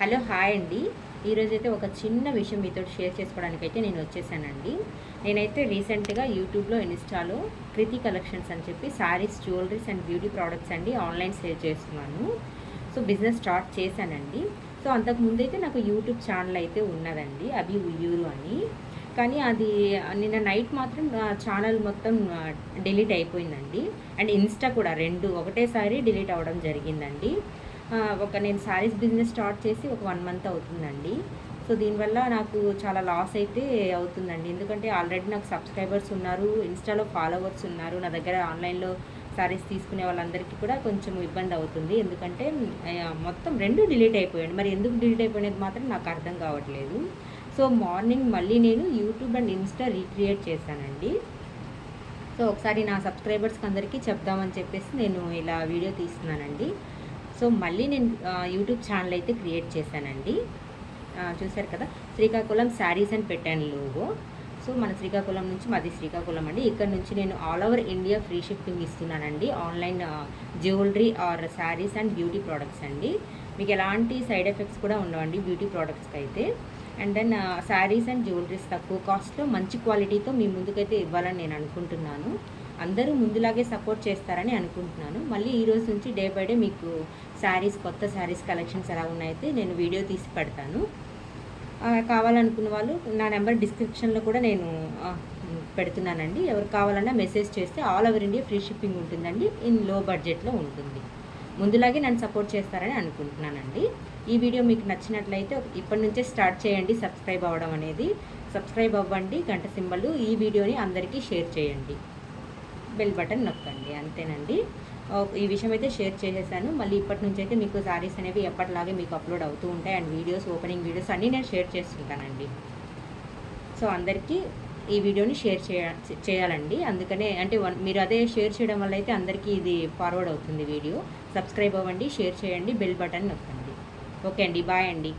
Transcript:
Hello hi అండి. ఈరోజైతే ఒక చిన్న విషయం మీతో షేర్ చేసుకోవడానికైతే నేను వచ్చేసానండి. నేనైతే రీసెంట్గా యూట్యూబ్లో ఇన్స్టాలో కృతి కలెక్షన్స్ అని చెప్పి saris, jewelleries and beauty products అండి ఆన్లైన్ సేల్ చేస్తున్నాను. సో బిజినెస్ స్టార్ట్ చేశానండి. సో అంతకుముందైతే నాకు యూట్యూబ్ ఛానల్ అయితే ఉన్నదండి, అభి ఉయ్యూరు అని. కానీ అది నిన్న నైట్ మాత్రం ఛానల్ మొత్తం డిలీట్ అయిపోయిందండి. అండ్ ఇన్స్టా కూడా రెండు ఒకటేసారి డిలీట్ అవ్వడం జరిగిందండి. నేను శారీస్ బిజినెస్ స్టార్ట్ చేసి ఒక 1 మంత్ అవుతుందండి. సో దీనివల్ల నాకు చాలా లాస్ అయితే అవుతుందండి. ఎందుకంటే ఆల్రెడీ నాకు సబ్స్క్రైబర్స్ ఉన్నారు, ఇన్స్టాలో ఫాలోవర్స్ ఉన్నారు. నా దగ్గర ఆన్లైన్లో శారీస్ తీసుకునే వాళ్ళందరికీ కూడా కొంచెం ఇబ్బంది అవుతుంది. ఎందుకంటే మొత్తం 2 డిలీట్ అయిపోయాయి. మరి ఎందుకు డిలీట్ అయిపోయినది మాత్రం నాకు అర్థం కావట్లేదు. సో మార్నింగ్ మళ్ళీ నేను యూట్యూబ్ అండ్ ఇన్స్టా రీక్రియేట్ చేశానండి. సో ఒకసారి నా సబ్స్క్రైబర్స్కి అందరికీ చెప్దామని చెప్పేసి నేను ఇలా వీడియో తీస్తున్నానండి. సో మళ్ళీ నేను యూట్యూబ్ ఛానల్ అయితే క్రియేట్ చేశానండి. చూశారు కదా, శ్రీకాకుళం శారీస్ అని పెట్టాను లోగో. సో మన శ్రీకాకుళం నుంచి మాది శ్రీకాకుళం అండి. ఇక్కడ నుంచి నేను all over India free shipping ఇస్తున్నానండి. Online jewellery or sarees and beauty products అండి. మీకు ఎలాంటి సైడ్ ఎఫెక్ట్స్ కూడా ఉండవండి బ్యూటీ ప్రోడక్ట్స్కి అయితే. And then saris and jewelleries తక్కువ కాస్ట్లో మంచి క్వాలిటీతో మీ ముందుకైతే ఇవ్వాలని నేను అనుకుంటున్నాను. అందరూ ముందులాగే సపోర్ట్ చేస్తారని అనుకుంటున్నాను. మళ్ళీ ఈరోజు నుంచి డే బై డే మీకు కొత్త శారీస్ కలెక్షన్స్ ఎలా ఉన్నాయితే నేను వీడియో తీసి పెడతాను. కావాలనుకున్న వాళ్ళు నా నెంబర్ డిస్క్రిప్షన్లో కూడా నేను పెడుతున్నానండి. ఎవరు కావాలన్నా మెసేజ్ చేస్తే all over India free shipping ఉంటుందండి. ఇన్ లో బడ్జెట్లో ఉంటుంది. ముందులాగే నన్ను సపోర్ట్ చేస్తారని అనుకుంటున్నానండి. ఈ వీడియో మీకు నచ్చినట్లయితే ఇప్పటి నుంచే స్టార్ట్ చేయండి సబ్స్క్రైబ్ అవ్వడం అనేది. సబ్స్క్రైబ్ అవ్వండి, గంట సింబల్, ఈ వీడియోని అందరికీ షేర్ చేయండి, బెల్ బటన్ నొక్కండి, అంతేనండి. ఈ విషయం అయితే షేర్ చేసేసాను. మళ్ళీ ఇప్పటి నుంచి అయితే మీకు శారీస్ అనేవి ఎప్పటిలాగే మీకు అప్లోడ్ అవుతూ ఉంటాయి. అండ్ వీడియోస్, ఓపెనింగ్ వీడియోస్ అన్నీ నేను షేర్ చేస్తుంటానండి. సో అందరికీ ఈ వీడియోని షేర్ చేయాలండి. అందుకనే అంటే మీరు అదే షేర్ చేయడం వల్ల అయితే అందరికీ ఇది ఫార్వర్డ్ అవుతుంది వీడియో. సబ్స్క్రైబ్ అవ్వండి, షేర్ చేయండి, బెల్ బటన్ నొక్కండి. ఓకే అండి, బాయ్ అండి.